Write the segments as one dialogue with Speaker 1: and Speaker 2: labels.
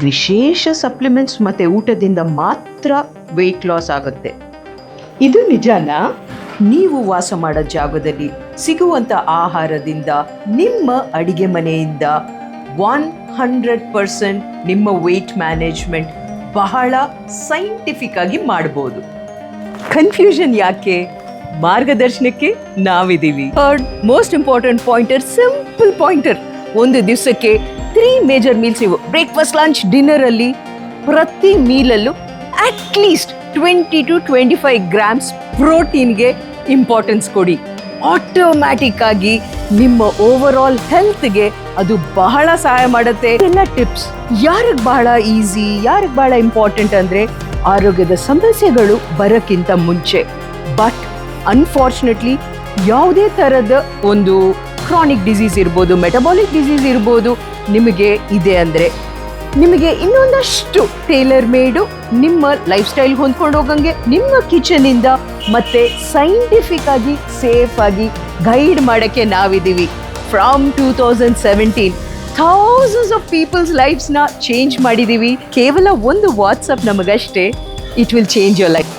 Speaker 1: ವಿಶೇಷ ಸಪ್ಲಿಮೆಂಟ್ಸ್ ಮತ್ತು ಊಟದಿಂದ ಮಾತ್ರ ವೆಯ್ಟ್ ಲಾಸ್ ಆಗುತ್ತೆ.
Speaker 2: ಇದು ನಿಜಾನಾ?
Speaker 1: ನೀವು ವಾಸ ಮಾಡೋ ಜಾಗದಲ್ಲಿ ಸಿಗುವಂಥ ಆಹಾರದಿಂದ, ನಿಮ್ಮ ಅಡಿಗೆ ಮನೆಯಿಂದ 100% ನಿಮ್ಮ ವೆಯ್ಟ್ ಮ್ಯಾನೇಜ್ಮೆಂಟ್ ಬಹಳ ಸೈಂಟಿಫಿಕ್ ಆಗಿ ಮಾಡ್ಬೋದು.
Speaker 2: ಕನ್ಫ್ಯೂಷನ್ ಯಾಕೆ? ಮಾರ್ಗದರ್ಶನಕ್ಕೆ ನಾವಿದ್ದೀವಿ. Third most important pointer, simple pointer. ಒಂದು ದಿವಸಕ್ಕೆ 3 ಮೇಜರ್ ಮೀಲ್ಸ್ ನೀವು ಬ್ರೇಕ್ಫಾಸ್ಟ್, ಲಂಚ್, ಡಿನ್ನರ್ ಅಲ್ಲಿ ಪ್ರತಿ ಮೀಲಲ್ಲೂ ಅಟ್ಲೀಸ್ಟ್ 20 to 25 ಗ್ರಾಮ್ಸ್ ಪ್ರೋಟೀನ್ಗೆ ಇಂಪಾರ್ಟೆನ್ಸ್ ಕೊಡಿ. ಆಟೋಮ್ಯಾಟಿಕ್ ಆಗಿ ನಿಮ್ಮ ಓವರ್ ಆಲ್ ಹೆಲ್ತ್ಗೆ ಅದು ಬಹಳ ಸಹಾಯ ಮಾಡುತ್ತೆ. ಎಲ್ಲ ಟಿಪ್ಸ್ ಯಾರಿಗೆ ಬಹಳ ಈಸಿ, ಯಾರಿಗೆ ಬಹಳ ಇಂಪಾರ್ಟೆಂಟ್ ಅಂದರೆ ಆರೋಗ್ಯದ ಸಮಸ್ಯೆಗಳು ಬರೋಕ್ಕಿಂತ ಮುಂಚೆ. ಬಟ್ ಅನ್ಫಾರ್ಚುನೇಟ್ಲಿ ಯಾವುದೇ ಥರದ ಒಂದು ಕ್ರಾನಿಕ್ ಡಿಸೀಸ್ ಇರ್ಬೋದು, ಮೆಟಬಾಲಿಕ್ ಡಿಸೀಸ್ ಇರ್ಬೋದು ನಿಮಗೆ ಇದೆ ಅಂದರೆ ನಿಮಗೆ ಇನ್ನೊಂದಷ್ಟು ಟೇಲರ್ ಮೇಡು ನಿಮ್ಮ ಲೈಫ್ ಸ್ಟೈಲ್ ಹೊಂದ್ಕೊಂಡು ಹೋಗಂಗೆ ನಿಮ್ಮ ಕಿಚನಿಂದ ಮತ್ತೆ ಸೈಂಟಿಫಿಕ್ ಆಗಿ ಸೇಫ್ ಆಗಿ ಗೈಡ್ ಮಾಡೋಕ್ಕೆ ನಾವಿದ್ದೀವಿ. ಫ್ರಮ್ 2017 ಥೌಸಂಡ್ಸ್ ಆಫ್ ಪೀಪಲ್ಸ್ ಲೈಫ್ಸ್ನ ಚೇಂಜ್ ಮಾಡಿದ್ದೀವಿ. ಕೇವಲ ಒಂದು ವಾಟ್ಸಪ್ ನಮಗಷ್ಟೇ, it will change your life.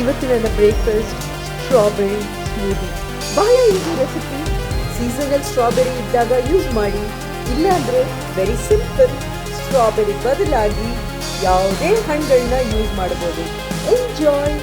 Speaker 2: ಇವತ್ತಿನ ಬ್ರೇಕ್ಫಾಸ್ಟ್ ಸ್ಟ್ರಾಬೆರಿ ಸ್ಮೂದಿ. ಬಹಳ ಈಸಿ ರೆಸಿಪಿ. ಸೀಸನಲ್ ಸ್ಟ್ರಾಬೆರಿ ಇದ್ದಾಗ ಯೂಸ್ ಮಾಡಿ, ಇಲ್ಲಾಂದರೆ ವೆರಿ ಸಿಂಪಲ್, ಸ್ಟ್ರಾಬೆರಿ ಬದಲಾಗಿ ಯಾವುದೇ ಹಣ್ಣುಗಳನ್ನ ಯೂಸ್ ಮಾಡ್ಬೋದು. ಎಂಜಾಯ್.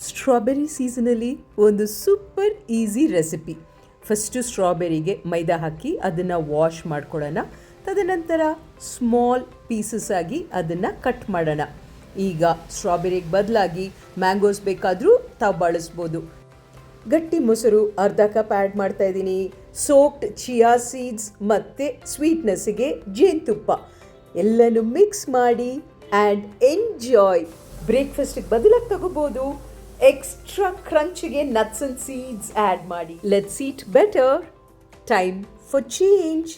Speaker 2: ಸ್ಟ್ರಾಬೆರಿ ಸೀಸನಲ್ಲಿ ಒಂದು ಸೂಪರ್ ಈಸಿ ರೆಸಿಪಿ. ಫಸ್ಟು ಸ್ಟ್ರಾಬೆರಿಗೆ ಮೈದಾ ಹಾಕಿ ಅದನ್ನು ವಾಶ್ ಮಾಡ್ಕೊಳ್ಳೋಣ. ತದನಂತರ ಸ್ಮಾಲ್ ಪೀಸಸ್ ಆಗಿ ಅದನ್ನು ಕಟ್ ಮಾಡೋಣ. ಈಗ ಸ್ಟ್ರಾಬೆರಿಗೆ ಬದಲಾಗಿ ಮ್ಯಾಂಗೋಸ್ ಬೇಕಾದರೂ ತಾವು ಬಳಸ್ಬೋದು. ಗಟ್ಟಿ ಮೊಸರು ಅರ್ಧ ಕಪ್ ಆ್ಯಡ್ ಮಾಡ್ತಾಯಿದ್ದೀನಿ. ಸೋಕ್ಡ್ ಚಿಯಾ ಸೀಡ್ಸ್ ಮತ್ತು ಸ್ವೀಟ್ನೆಸ್ಸಿಗೆ ಜೇನುತುಪ್ಪ ಎಲ್ಲನೂ ಮಿಕ್ಸ್ ಮಾಡಿ ಆ್ಯಂಡ್ ಎಂಜಾಯ್. ಬ್ರೇಕ್ಫಾಸ್ಟಿಗೆ ಬದಲಾಗಿ ತಗೋಬೋದು. ಎಕ್ಸ್ಟ್ರಾ ಕ್ರಂಚಿಗೆ ನಟ್ಸ್ ಅಂಡ್ ಸೀಡ್ಸ್ ಆ್ಯಡ್ ಮಾಡಿ. Let's eat better. Time for change.